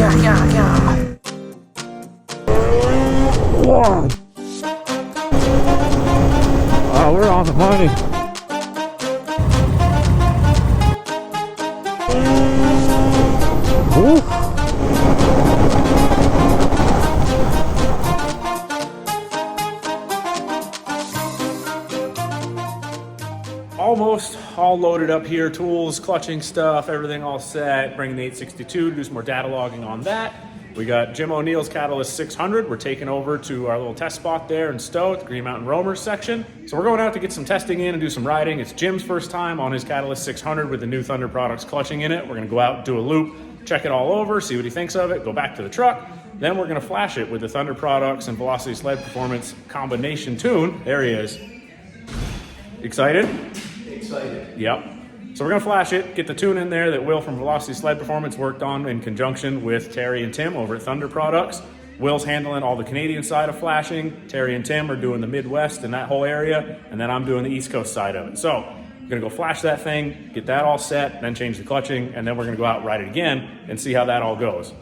Yeah. Whoa. Oh, we're on the money. Ooh. Almost all loaded up here, tools, clutching stuff, everything all set. Bringing the 862 to do some more data logging on that. We got Jim O'Neill's Catalyst 600. We're taking over to our little test spot there in Stowe at the Green Mountain Roamers section. So we're going out to get some testing in and do some riding. It's Jim's first time on his Catalyst 600 with the new Thunder Products clutching in it. We're gonna go out, do a loop, check it all over, see what he thinks of it, go back to the truck. Then we're gonna flash it with the Thunder Products and Velocity Sled Performance combination tune. There he is. Excited? Excited. Yep. So we're gonna flash it, get the tune in there that Will from Velocity Sled Performance worked on in conjunction with Terry and Tim over at Thunder Products. Will's handling all the Canadian side of flashing. Terry and Tim are doing the Midwest and that whole area, and then I'm doing the East Coast side of it. So we're gonna go flash that thing, get that all set, then change the clutching, and then we're gonna go out and ride it again and see how that all goes.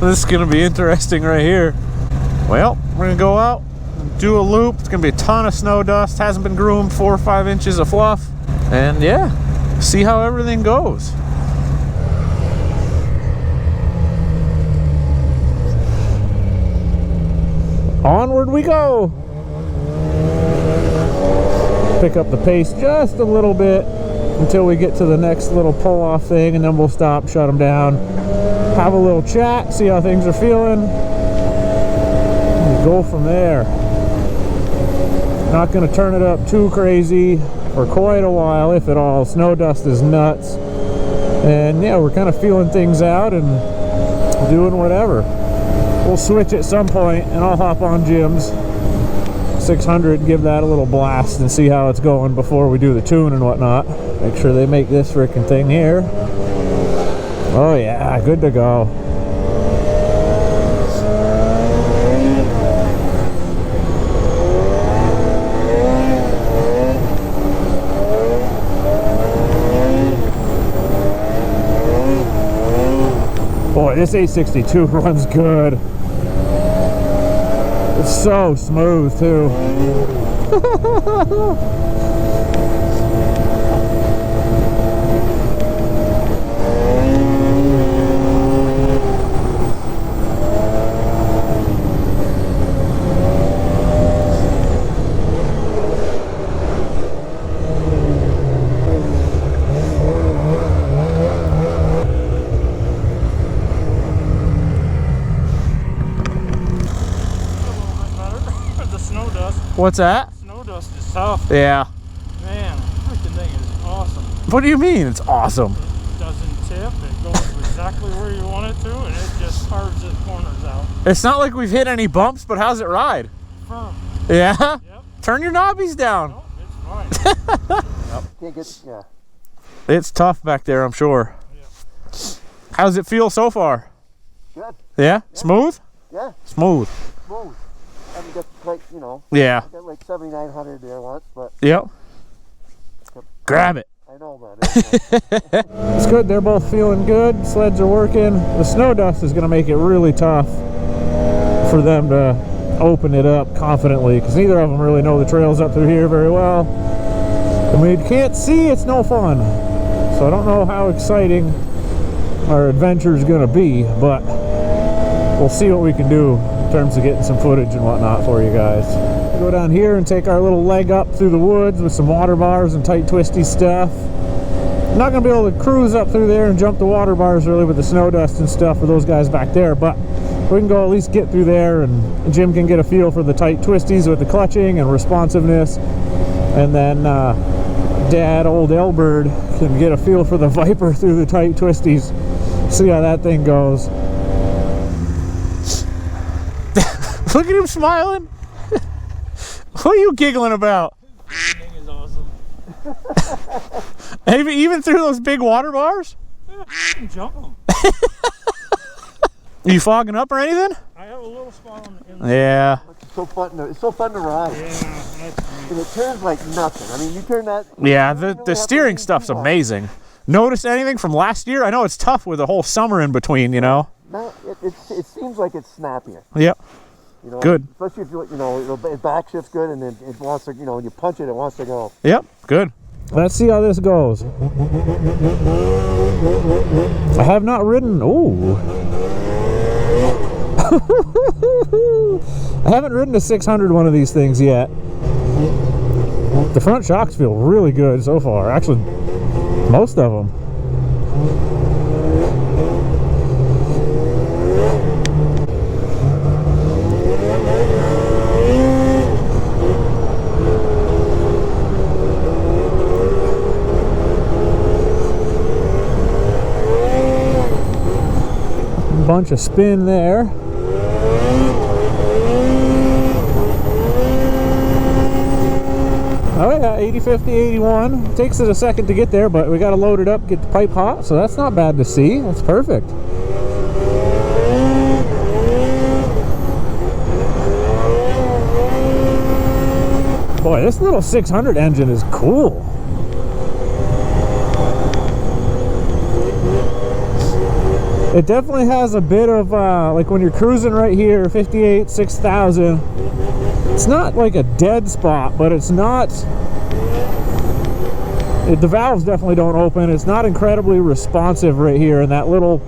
This is gonna be interesting right here. Well, we're gonna go out, do a loop. It's gonna be a ton of snow dust. Hasn't been groomed, 4 or 5 inches of fluff. And yeah, see how everything goes. Onward we go. Pick up the pace just a little bit until we get to the next little pull-off thing, and then we'll stop, shut them down, have a little chat, see how things are feeling, and go from there. Not going to turn it up too crazy for quite a while, if at all. Snow dust is nuts, and yeah, we're kind of feeling things out and doing whatever. We'll switch at some point, and I'll hop on Jim's 600, give that a little blast and see how it's going before we do the tune and whatnot. Make sure they make this frickin' thing here. Oh yeah, good to go. Boy, this 862 runs good. It's so smooth too. What's that? Snow dust is tough. Yeah. Man, freaking thing is awesome. What do you mean it's awesome? It doesn't tip. It goes exactly where you want it to, and it just carves its corners out. It's not like we've hit any bumps, but how's it ride? Firm. Yeah? Yep. Turn your knobbies down. No, it's fine. Can't get, yeah. It's tough back there, I'm sure. Yeah. How's it feel so far? Good. Yeah? Smooth? Yeah, Smooth. smooth. I haven't got like, you know, Yeah. I got like 7,900 there once, but Yep. Grab it. I know about it. It's good. They're both feeling good. Sleds are working. The snow dust is going to make it really tough for them to open it up confidently, because neither of them really know the trails up through here very well. And when you can't see, it's no fun. So I don't know how exciting our adventure is going to be, but we'll see what we can do in terms of getting some footage and whatnot for you guys. We'll go down here and take our little leg up through the woods with some water bars and tight twisty stuff. I'm not going to be able to cruise up through there and jump the water bars really with the snow dust and stuff for those guys back there, but we can go at least get through there, and Jim can get a feel for the tight twisties with the clutching and responsiveness, and then Dad, old Elbird, can get a feel for the Viper through the tight twisties. See how that thing goes. Look at him smiling. What are you giggling about? This thing is awesome. Even through those big water bars? Yeah, you can jump them. Are you fogging up or anything? I have a little spot on the inside. Yeah. It's so fun. It's so fun to ride. Yeah, that's neat. And it turns like nothing. I mean, you turn that. Yeah, you don't really the have to steering lean stuff's too much. amazing. Notice anything from last year? I know it's tough with a whole summer in between, you know? No, it seems like it's snappier. Yep. You know, Good. Especially if you know it back shifts good, and then it wants to, you know, when you punch it, it wants to go. Yep. Good. Let's see how this goes. I have not ridden. Ooh. I haven't ridden a 600 one of these things yet. The front shocks feel really good so far. Actually, most of them. Bunch of spin there. Oh yeah, 80, 50, 81. Takes it a second to get there, but we got to load it up, get the pipe hot, so that's not bad to see. That's perfect. Boy, this little 600 engine is cool. It definitely has a bit of, like when you're cruising right here, 58, 6,000, it's not like a dead spot, but it's not, the valves definitely don't open. It's not incredibly responsive right here in that little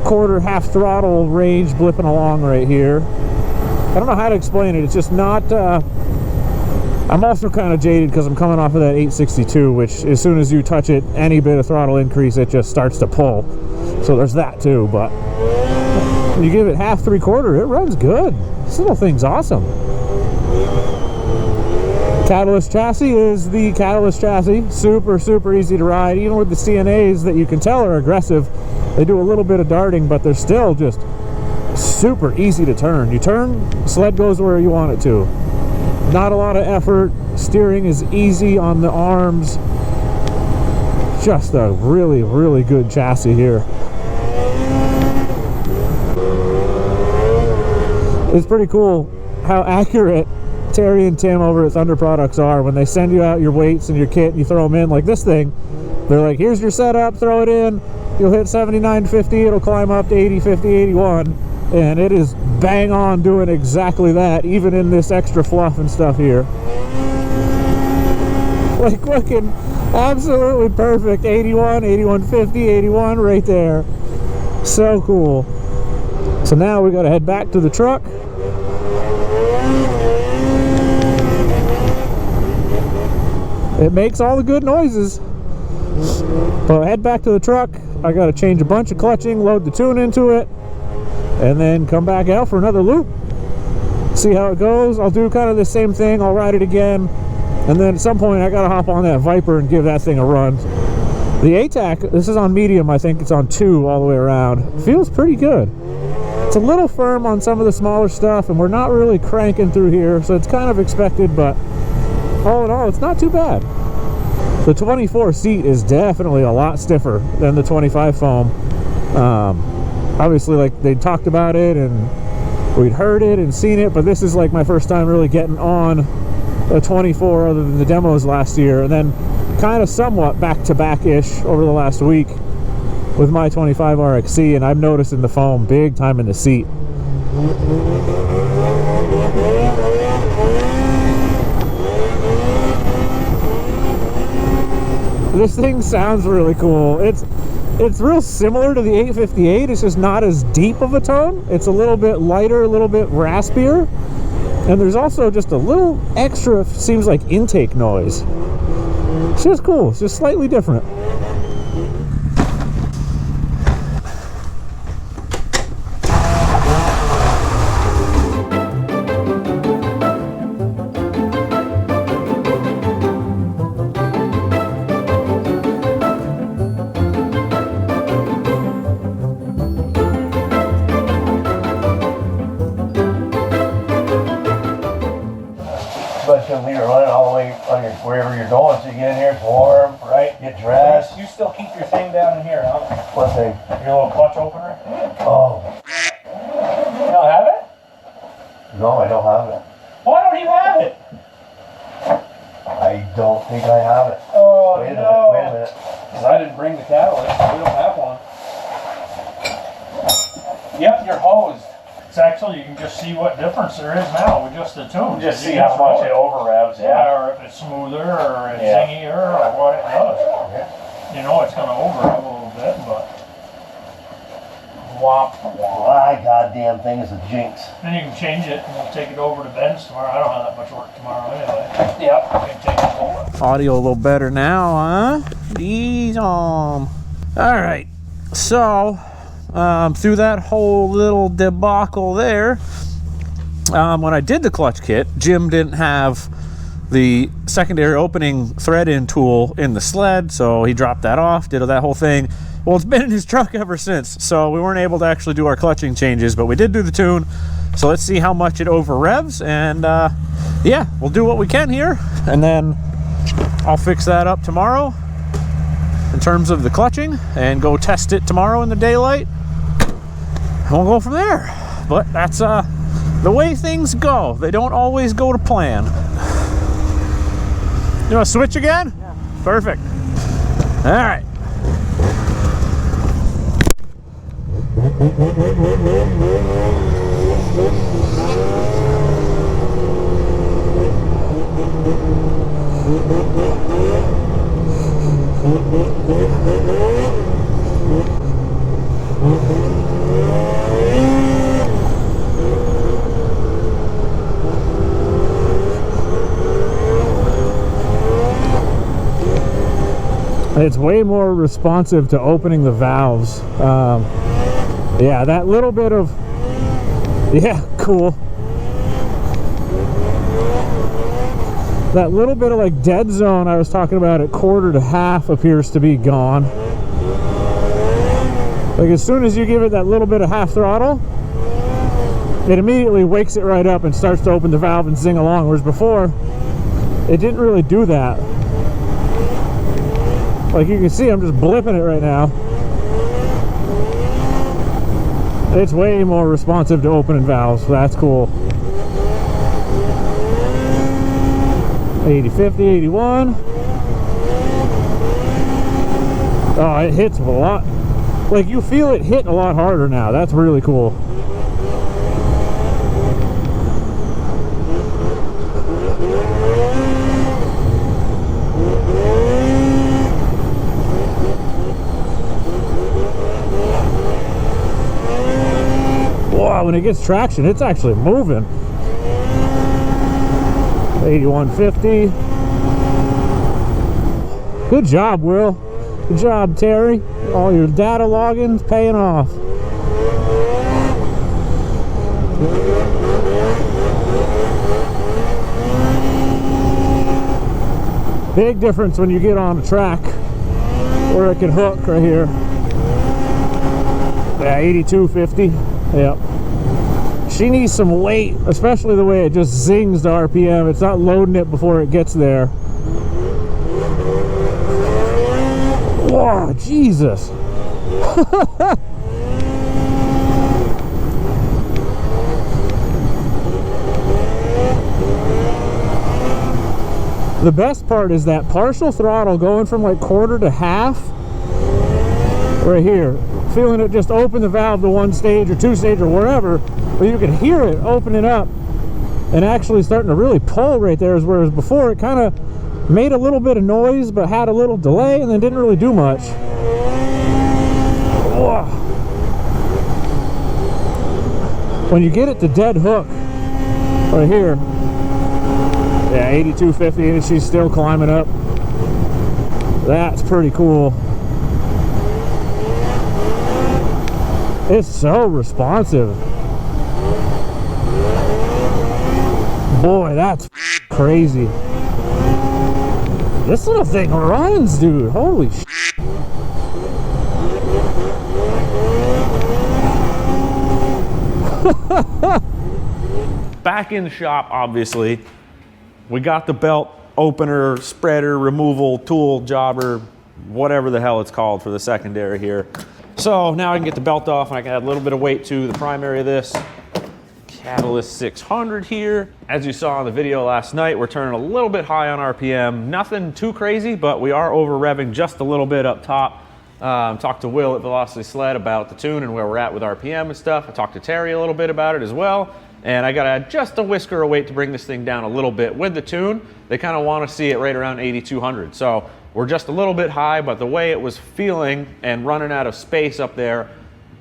quarter, half throttle range blipping along right here. I don't know how to explain it. It's just not, I'm also kind of jaded because I'm coming off of that 862, which as soon as you touch it, any bit of throttle increase, it just starts to pull. So there's that too, but you give it half, three-quarter, it runs good. This little thing's awesome. Catalyst chassis is the Catalyst chassis. Super, super easy to ride. Even with the CNAs that you can tell are aggressive, they do a little bit of darting, but they're still just super easy to turn. You turn, sled goes where you want it to. Not a lot of effort. Steering is easy on the arms. Just a really, really good chassis here. It's pretty cool how accurate Terry and Tim over at Thunder Products are when they send you out your weights and your kit and you throw them in. Like this thing, they're like, here's your setup, throw it in, you'll hit 79.50, it'll climb up to 80, 50, 81, and it is bang on doing exactly that, even in this extra fluff and stuff here. Like looking absolutely perfect. 81, 81.50, 81 right there. So cool. So now we got to head back to the truck. It makes all the good noises. So head back to the truck. I got to change a bunch of clutching, load the tune into it, and then come back out for another loop. See how it goes. I'll do kind of the same thing. I'll ride it again. And then at some point I gotta hop on that Viper and give that thing a run. The ATAC, this is on medium, I think it's on 2 all the way around. Feels pretty good. It's a little firm on some of the smaller stuff, and we're not really cranking through here, so it's kind of expected, but all in all, it's not too bad. The 24 seat is definitely a lot stiffer than the 25 foam. Obviously, like, they talked about it, and we'd heard it and seen it, but this is like my first time really getting on a 24 other than the demos last year, and then kind of somewhat back-to-back-ish over the last week with my 25 RXC, and I'm noticing the foam big time in the seat. This thing sounds really cool. It's real similar to the 858. It's just not as deep of a tone. It's a little bit lighter, a little bit raspier. And there's also just a little extra, seems like, intake noise. It's just cool. It's just slightly different. gonna leave it running all the way on your, wherever you're going, so you get in here, it's warm, right? Get dressed. You still keep your thing down in here, huh? What thing? Your little clutch opener? Oh. You don't have it? No, I don't have it. Why don't you have it? I don't think I have it. Oh, Wait a no. minute, wait a minute. Because I didn't bring the catalyst. We don't have one. Yep, you're hosed. It's actually, you can just see what difference there is now with just the tune. Just You see can how much it know over revs, Yeah, or if it's smoother, or it's Yeah. zingier, or what it does. You know it's gonna over rev a little bit, but whop, whop. My goddamn thing is a jinx. Then you can change it and we'll take it over to Ben's tomorrow. I don't have that much work tomorrow anyway. Yep. You can take it over. Audio a little better now, huh? These All right, so through that whole little debacle there, when I did the clutch kit, Jim didn't have the secondary opening thread-in tool in the sled, so he dropped that off, did that whole thing. Well, it's been in his truck ever since, so we weren't able to actually do our clutching changes, but we did do the tune. So let's see how much it over revs, and yeah, we'll do what we can here, and then I'll fix that up tomorrow in terms of the clutching and go test it tomorrow in the daylight, and we'll go from there. But that's the way things go. They don't always go to plan. You want to switch again? Yeah. Perfect. All right. It's way more responsive to opening the valves. Yeah, that little bit of, yeah, cool. That little bit of like dead zone I was talking about at quarter to half appears to be gone. Like as soon as you give it that little bit of half throttle, it immediately wakes it right up and starts to open the valve and zing along, whereas before, it didn't really do that. Like you can see, I'm just blipping it right now. It's way more responsive to opening valves, so that's cool. 80, 50, 81. Oh, it hits a lot. Like you feel it hit a lot harder now. That's really cool. Wow, when it gets traction, it's actually moving. 8150. Good job, Will. Good job, Terry. All your data logins paying off. Big difference when you get on a track where it can hook right here. Yeah, 8250. Yep. She needs some weight, especially the way it just zings to RPM. It's not loading it before it gets there. Whoa, Jesus. The best part is that partial throttle going from like quarter to half right here. Feeling it just open the valve to one stage or two stage or wherever, but you can hear it opening up and actually starting to really pull right there, whereas before it kind of made a little bit of noise but had a little delay and then didn't really do much. Whoa. When you get it to dead hook right here, yeah, 8250, and she's still climbing up. That's pretty cool. It's so responsive. Boy, that's crazy. This little thing runs, dude. Holy shit. Back in the shop, obviously. we got the belt opener, spreader, removal, tool, jobber, whatever the hell it's called for the secondary here. So now I can get the belt off and I can add a little bit of weight to the primary of this. Catalyst 600 here. As you saw in the video last night, we're turning a little bit high on RPM. Nothing too crazy, but we are over revving just a little bit up top. Talked to Will at Velocity Sled about the tune and where we're at with RPM and stuff. I talked to Terry a little bit about it as well. And I got to add just a whisker of weight to bring this thing down a little bit. With the tune, they kind of want to see it right around 8,200. So we're just a little bit high, but the way it was feeling and running out of space up there,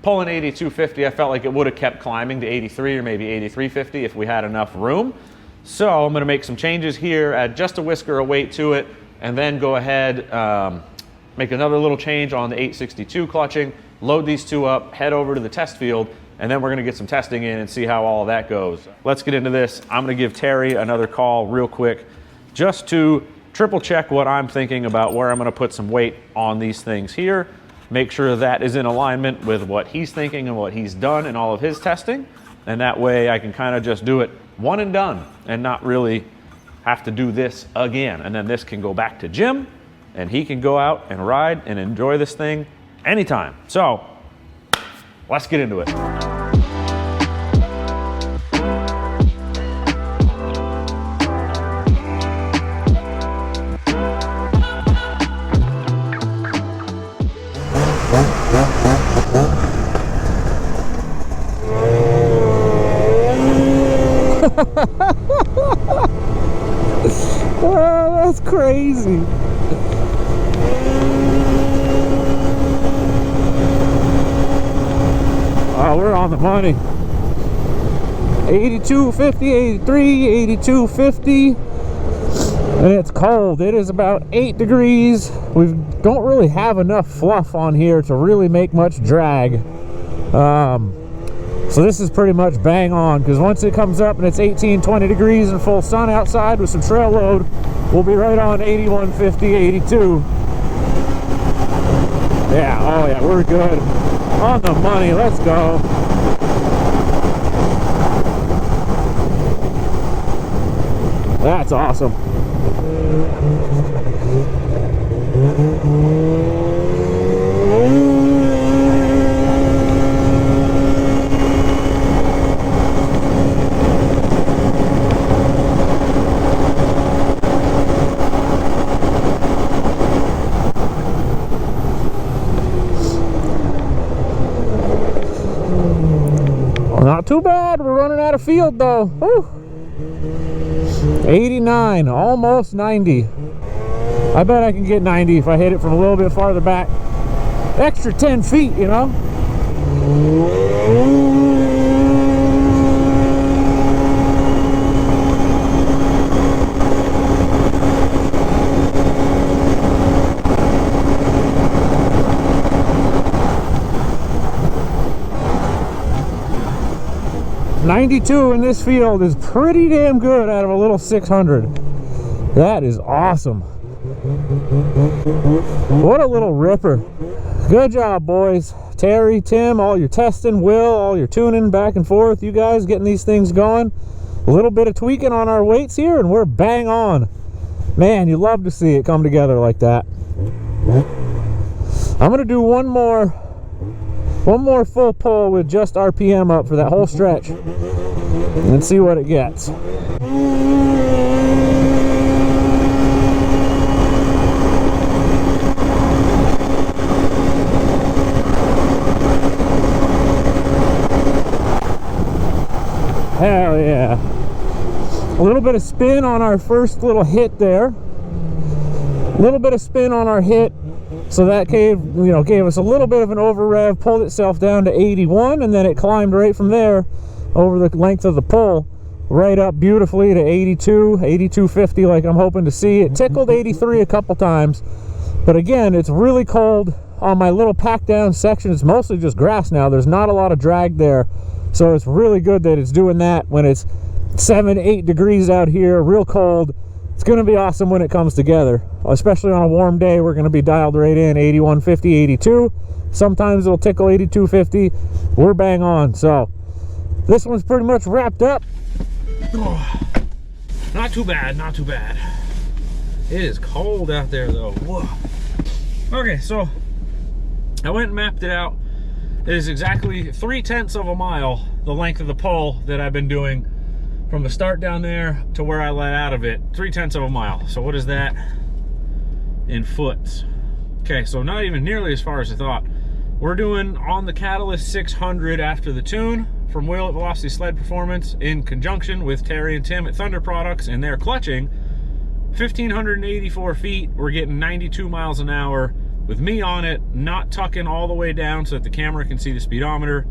pulling 8250, I felt like it would have kept climbing to 83 or maybe 8350 if we had enough room. So I'm going to make some changes here, add just a whisker of weight to it, and then go ahead, make another little change on the 862 clutching, load these two up, head over to the test field, and then we're going to get some testing in and see how all of that goes. Let's get into this. I'm going to give Terry another call real quick just to triple check what I'm thinking about where I'm going to put some weight on these things here. Make sure that is in alignment with what he's thinking and what he's done in all of his testing. And that way I can kind of just do it one and done and not really have to do this again. And then this can go back to Jim and he can go out and ride and enjoy this thing anytime. So let's get into it. Oh, that's crazy. Oh, we're on the money. 8250, 83, 8250. And it's cold. It is about 8 degrees. We don't really have enough fluff on here to really make much drag. So this is pretty much bang on, because once it comes up and it's 18, 20 degrees and full sun outside with some trail load, we'll be right on 81, 50, 82. Yeah, oh yeah, we're good. On the money, let's go. That's awesome. Not too bad. We're running out of field though. Woo. 89, almost 90. I bet I can get 90 if I hit it from a little bit farther back. Extra 10 feet, you know. 92 in this field is pretty damn good out of a little 600. That is awesome. What a little ripper. Good job, boys. Terry, Tim, all your testing, Will, all your tuning back and forth. You guys getting these things going. A little bit of tweaking on our weights here and we're bang on. Man, you love to see it come together like that. I'm going to do one more full pull with just RPM up for that whole stretch and see what it gets. Hell yeah. A little bit of spin on our first little hit there. A little bit of spin on our hit. So that gave us a little bit of an over rev, pulled itself down to 81, and then it climbed right from there over the length of the pull, right up beautifully to 82, 82.50 like I'm hoping to see. It tickled 83 a couple times, but again, it's really cold on my little pack down section. It's mostly just grass now. There's not a lot of drag there, so it's really good that it's doing that when it's 7, 8 degrees out here, real cold. It's going to be awesome when it comes together, especially on a warm day. We're going to be dialed right in 81.50, 82. Sometimes it'll tickle 82.50. We're bang on. So this one's pretty much wrapped up. Not too bad, not too bad. It is cold out there though. Whoa. Okay, so I went and mapped it out. It is exactly 3/10 of a mile, the length of the pole that I've been doing from the start down there to where I let out of it. 3/10 of a mile. So what is that in foot? Okay, so not even nearly as far as I thought. We're doing on the Catalyst 600 after the tune from Will at Velocity Sled Performance in conjunction with Terry and Tim at Thunder Products, and they're clutching 1,584 feet. We're getting 92 miles an hour with me on it, not tucking all the way down so that the camera can see the speedometer.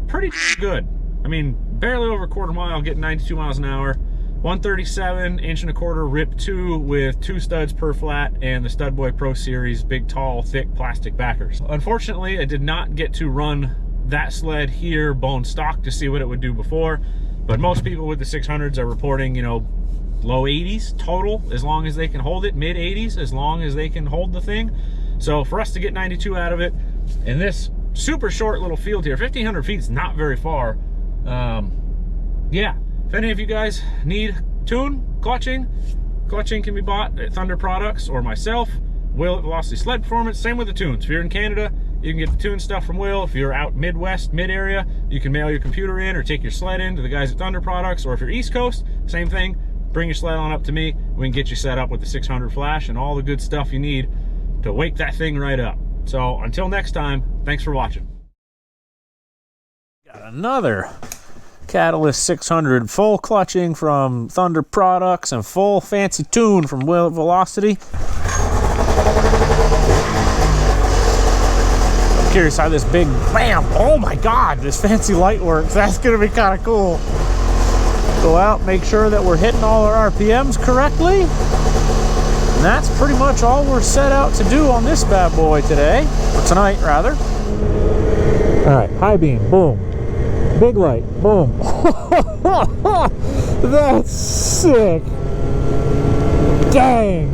Pretty good. I mean, barely over a quarter mile, getting 92 miles an hour. 137 1.25" Rip 2 with 2 studs per flat and the Stud Boy Pro Series big, tall, thick plastic backers. Unfortunately, I did not get to run that sled here bone stock to see what it would do before, but most people with the 600s are reporting, you know, low 80s total as long as they can hold it, mid 80s as long as they can hold the thing. So for us to get 92 out of it in this super short little field here, 1,500 feet is not very far. Yeah, if any of you guys need tune, clutching can be bought at Thunder Products or myself, Will at Velocity Sled Performance. Same with the tunes. If you're in Canada, you can get the tune stuff from Will. If you're out Midwest, mid-area, you can mail your computer in or take your sled in to the guys at Thunder Products. Or if you're East Coast, same thing. Bring your sled on up to me. We can get you set up with the 600 flash and all the good stuff you need to wake that thing right up. So until next time, thanks for watching. Got another Catalyst 600 full clutching from Thunder Products and full fancy tune from Will at Velocity. I'm curious how this big, bam, oh my God, this fancy light works. That's gonna be kind of cool. Go out, make sure that we're hitting all our RPMs correctly. And that's pretty much all we're set out to do on this bad boy today, or tonight rather. All right, high beam, boom. Big light, boom. That's sick. Dang.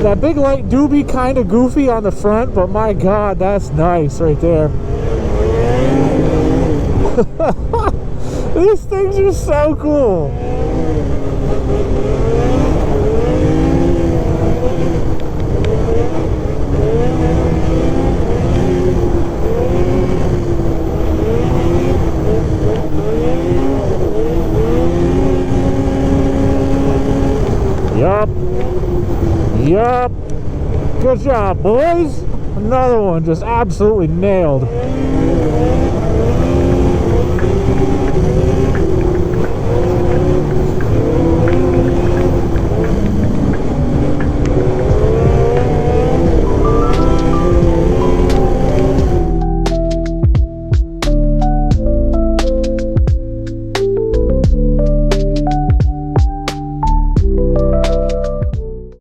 That big light do be kind of goofy on the front, but my God, that's nice right there. These things are so cool. Yup. Good job, boys. Another one just absolutely nailed.